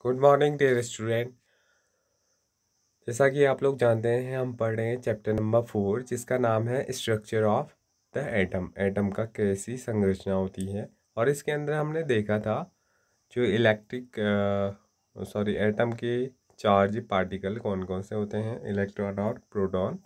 Good morning dear student. जैसा कि आप लोग जानते हैं, हम पढ़ रहे हैं चैप्टर नंबर 4 जिसका नाम है structure of the atom. Atom का कैसी संरचना होती है। और इसके अंदर हमने देखा था जो एटम के चार्ज पार्टिकल कौन कौन से होते हैं, इलेक्ट्रॉन और प्रोटॉन।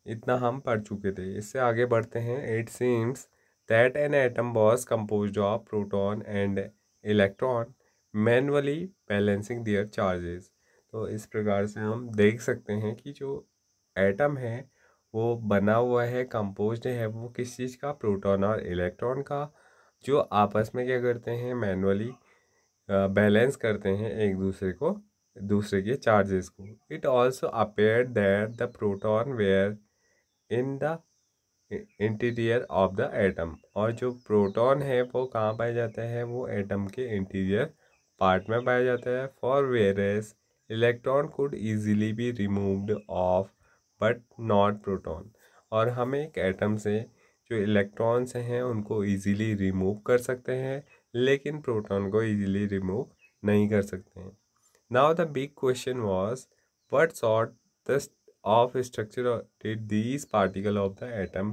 इतना हम पढ़ चुके थे। इससे आगे बढ़ते हैं। It seems that an atom was composed of proton and electron manually balancing their charges. तो इस प्रकार से हम देख सकते हैं कि जो एटम है वो बना हुआ है, कंपोज्ड है वो किस चीज़ का, प्रोटॉन और इलेक्ट्रॉन का, जो आपस में क्या करते हैं, मैनुअली बैलेंस करते हैं एक दूसरे के चार्जेस को। It also appear that the proton were in the interior of the atom. और जो प्रोटॉन है वो कहाँ पाया जाता है, वो एटम के इंटीरियर पार्ट में पाया जाता है। For whereas electron could easily be removed of but not proton. और हम एक एटम से जो इलेक्ट्रॉन्स हैं उनको इजीली रिमूव कर सकते हैं, लेकिन प्रोटॉन को इजीली रिमूव नहीं कर सकते हैं। Now the big question was what sort the of structure did these particle of the atom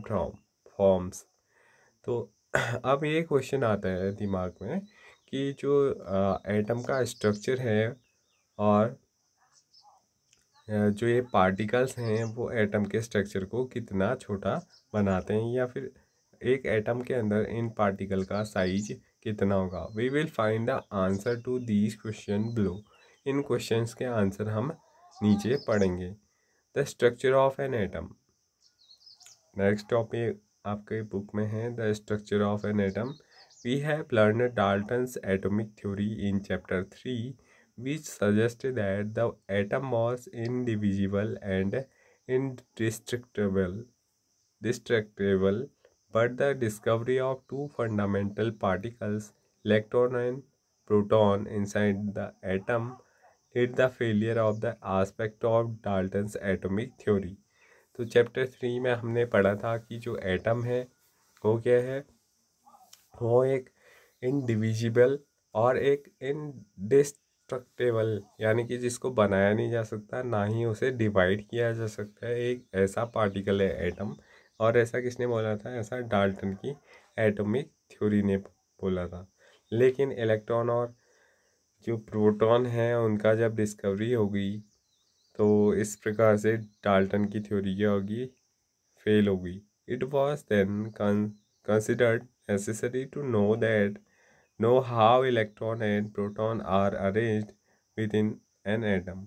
forms। तो अब ये क्वेश्चन आता है दिमाग में कि जो एटम का स्ट्रक्चर है और जो ये पार्टिकल्स हैं वो एटम के स्ट्रक्चर को कितना छोटा बनाते हैं, या फिर एक एटम के अंदर इन पार्टिकल का साइज कितना होगा। We will find the answer to these question below. इन क्वेश्चंस के आंसर हम नीचे पढ़ेंगे। The structure of an atom. Next topic आपके बुक में है the structure of an atom. We have learn Dalton's atomic theory in chapter 3 which suggested that the atom was indivisible and indestructible, but the discovery of two fundamental particles, electron and proton, inside the atom led the failure of the aspect of Dalton's atomic theory। तो chapter 3 में हमने पढ़ा था कि जो atom है वो क्या है, वो एक इनडिविजिबल और एक इनडिस्ट्रक्टेबल, यानी कि जिसको बनाया नहीं जा सकता, ना ही उसे डिवाइड किया जा सकता है, एक ऐसा पार्टिकल है एटम। और ऐसा किसने बोला था, ऐसा डाल्टन की एटॉमिक थ्योरी ने बोला था। लेकिन इलेक्ट्रॉन और जो प्रोटॉन है उनका जब डिस्कवरी हो गई तो इस प्रकार से डाल्टन की थ्योरी क्या होगी, फेल होगी। It was then considered necessary to know how electron and proton are arranged within an atom।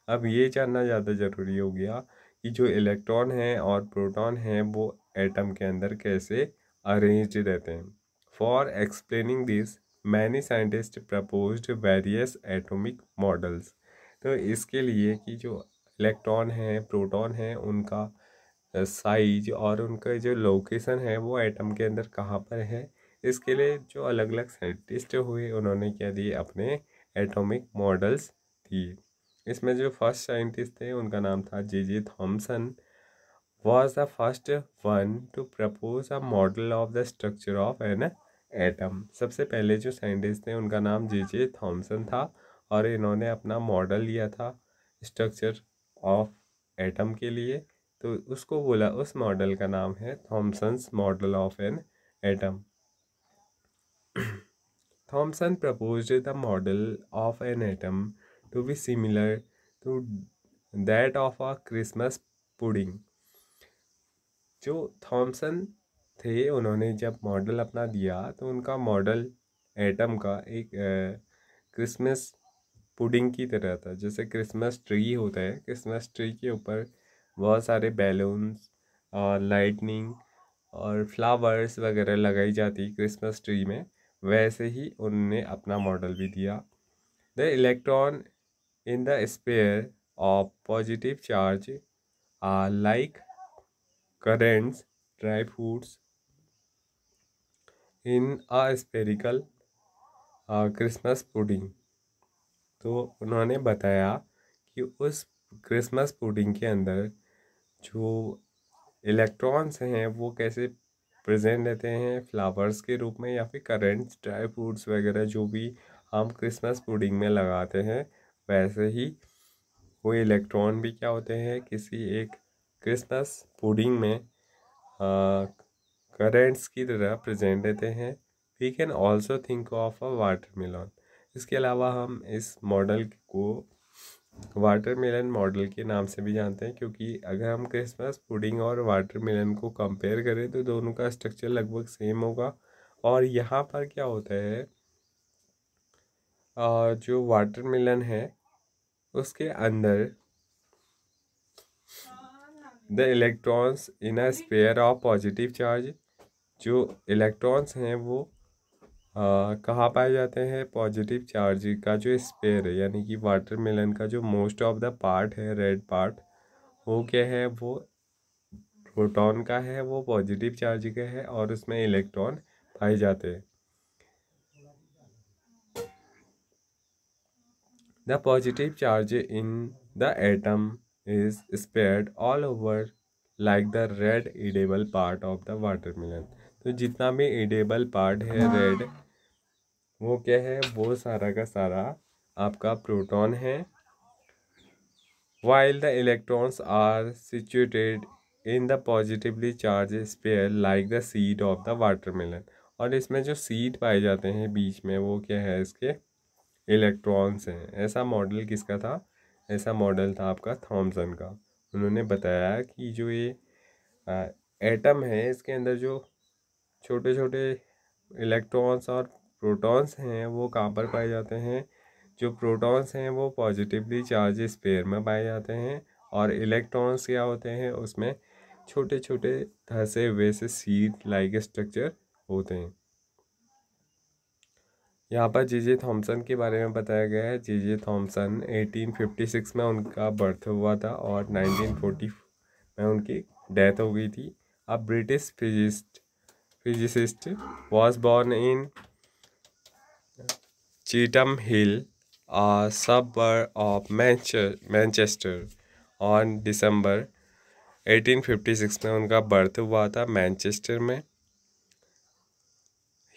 अब ये जानना ज़्यादा ज़रूरी हो गया कि जो इलेक्ट्रॉन है और प्रोटॉन है वो एटम के अंदर कैसे अरेंज्ड रहते हैं। For explaining this many scientist proposed various atomic models. तो इसके लिए कि जो इलेक्ट्रॉन है प्रोटॉन है उनका साइज और उनका जो लोकेशन है वो एटम के अंदर कहाँ पर है, इसके लिए जो अलग अलग साइंटिस्ट हुए उन्होंने क्या दिए, अपने एटॉमिक मॉडल्स दिए। इसमें जो फर्स्ट साइंटिस्ट थे उनका नाम था J Thomson. was the first one to propose a model of the structure of an atom। सबसे पहले जो साइंटिस्ट थे उनका नाम जे थॉमसन था और इन्होंने अपना मॉडल लिया था स्ट्रक्चर ऑफ एटम के लिए। तो उसको बोला, उस मॉडल का नाम है Thomson's model of an atom. Thomson proposed the model of an atom to be similar to that of a Christmas pudding। जो थॉमसन थे उन्होंने जब मॉडल अपना दिया तो उनका मॉडल एटम का एक क्रिसमस पुडिंग की तरह था। जैसे क्रिसमस ट्री होता है, क्रिसमस ट्री के ऊपर बहुत सारे बैलून्स और लाइटनिंग और फ्लावर्स वगैरह लगाई जाती क्रिसमस ट्री में, वैसे ही उन्होंने अपना मॉडल भी दिया। The electron in the sphere of positive charge are like currents, dry fruits in a spherical Christmas pudding. तो उन्होंने बताया कि उस क्रिसमस पुडिंग के अंदर जो इलेक्ट्रॉन्स हैं वो कैसे प्रेजेंट रहते हैं, फ्लावर्स के रूप में या फिर करेंट्स, ड्राई फ्रूट्स वगैरह जो भी हम क्रिसमस पुडिंग में लगाते हैं, वैसे ही वो इलेक्ट्रॉन भी क्या होते हैं, किसी एक क्रिसमस पुडिंग में करेंट्स की तरह प्रेजेंट रहते हैं। We can also think of a watermelon. इसके अलावा हम इस मॉडल को वाटरमेलन मॉडल के नाम से भी जानते हैं, क्योंकि अगर हम क्रिसमस पुडिंग और वाटरमेलन को कंपेयर करें तो दोनों का स्ट्रक्चर लगभग सेम होगा। और यहाँ पर क्या होता है, जो वाटरमेलन है उसके अंदर the electrons in a spare of positive charge, जो इलेक्ट्रॉन्स हैं वो कहाँ पाए जाते हैं, पॉजिटिव चार्ज का जो स्पेयर है, यानी कि वाटरमेलन का जो मोस्ट ऑफ द पार्ट है, रेड पार्ट, वो क्या है, वो प्रोटॉन का है, वो पॉजिटिव चार्ज का है और उसमें इलेक्ट्रॉन पाए जाते हैं। The positive charge in the atom is spread all over like the red edible part of the watermelon. तो जितना भी ईडेबल पार्ट है रेड, वो क्या है, वो सारा का सारा आपका प्रोटॉन है, while the electrons are situated in the positively charged sphere like the seed of the watermelon। और इसमें जो सीड पाए जाते हैं बीच में, वो क्या है, इसके इलेक्ट्रॉन्स हैं। ऐसा मॉडल किसका था, ऐसा मॉडल था आपका थॉमसन का। उन्होंने बताया कि जो ये एटम है, इसके अंदर जो छोटे छोटे इलेक्ट्रॉन्स और प्रोटॉन्स हैं वो कहाँ पर पाए जाते हैं, जो प्रोटॉन्स हैं वो पॉजिटिवली चार्ज स्पेयर में पाए जाते हैं, और इलेक्ट्रॉन्स क्या होते हैं, उसमें छोटे छोटे धंसे हुए से सीड लाइक स्ट्रक्चर होते हैं। यहाँ पर जे थॉमसन के बारे में बताया गया है। जे थॉमसन 1856 में उनका बर्थ हुआ था और 1940 में उनकी डेथ हो गई थी। A British physicist was born in Cheetham Hill, a suburb of Manchester, on December 1856 में उनका बर्थ हुआ था मैनचेस्टर में।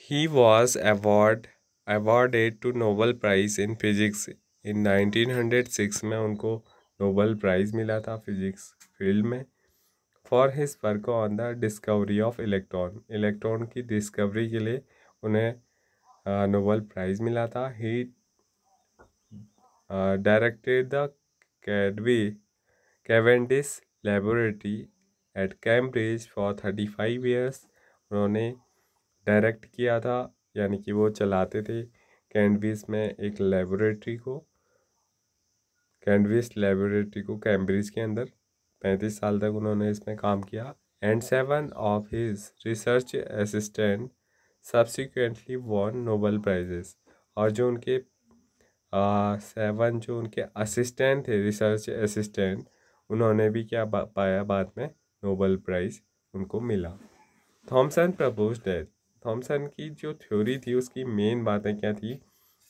He was awarded to Nobel Prize in Physics in 1906 में उनको नोबल प्राइज़ मिला था फिजिक्स फील्ड में, for his work on the discovery of electron. Electron की डिस्कवरी के लिए उन्हें नोबल प्राइज़ मिला था। He directed the Cavendish laboratory at Cambridge for 35 years. उन्होंने डायरेक्ट किया था, यानी कि वो चलाते थे कैम्ब्रिज में एक लेबोरेटरी को, कैम्ब्रिज के अंदर 35 साल तक उन्होंने इसमें काम किया। And 7 of his research assistant subsequently won Nobel prizes. और जो उनके 7 जो उनके असिस्टेंट थे, रिसर्च असिस्टेंट, उन्होंने भी क्या पाया, बाद में नोबल प्राइज़ उनको मिला। थॉमसन प्रपोज दैट, थॉमसन की जो थ्योरी थी उसकी मेन बातें क्या थी।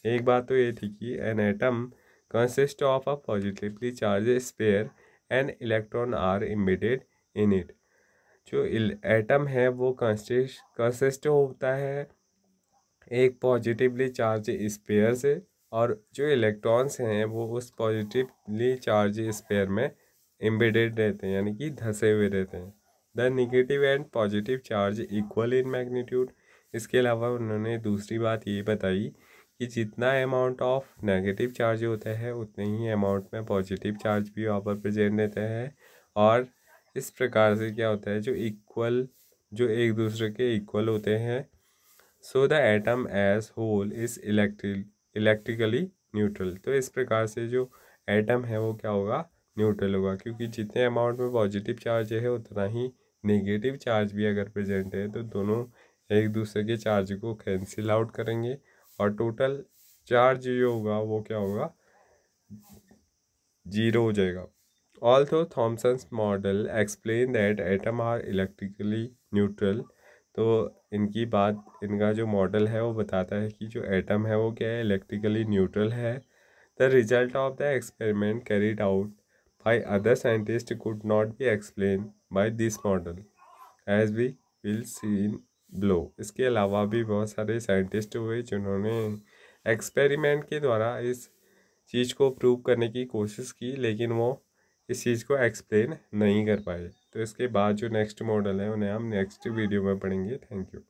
एक बात तो ये थी कि an atom consist of a positively charge sphere and electron are embedded in it. जो एटम है वो कंसिस्ट होता है एक पॉजिटिवली चार्ज स्पेयर से, और जो इलेक्ट्रॉन्स हैं वो उस पॉजिटिवली चार्ज स्पेयर में एम्बेडेड रहते हैं, यानी कि धंसे हुए रहते हैं। The negative and positive charge equal in magnitude. इसके अलावा उन्होंने दूसरी बात ये बताई कि जितना अमाउंट ऑफ नेगेटिव चार्ज होता है उतने ही अमाउंट में पॉजिटिव चार्ज भी वहाँ पर प्रेजेंट रहते हैं। और इस प्रकार से क्या होता है, जो एक दूसरे के इक्वल होते हैं, so the atom as whole is electrically neutral. तो इस प्रकार से जो एटम है वो क्या होगा, न्यूट्रल होगा, क्योंकि जितने अमाउंट में पॉजिटिव चार्ज है उतना ही नेगेटिव चार्ज भी अगर प्रेजेंट है तो दोनों एक दूसरे के चार्ज को कैंसिल आउट करेंगे और टोटल चार्ज जो होगा वो क्या होगा, जीरो हो जाएगा। Although Thomson's model explain that atom are electrically neutral. तो इनका जो मॉडल है वो बताता है कि जो एटम है वो क्या है, इलेक्ट्रिकली न्यूट्रल है। The result of the experiment carried out by other scientist could not be explain by this model as we will see in below. इसके अलावा भी बहुत सारे साइंटिस्ट हुए जिन्होंने एक्सपेरिमेंट के द्वारा इस चीज़ को प्रूव करने की कोशिश की, लेकिन वो इस चीज़ को एक्सप्लेन नहीं कर पाए। तो इसके बाद जो नेक्स्ट मॉडल है उन्हें हम नेक्स्ट वीडियो में पढ़ेंगे। Thank you.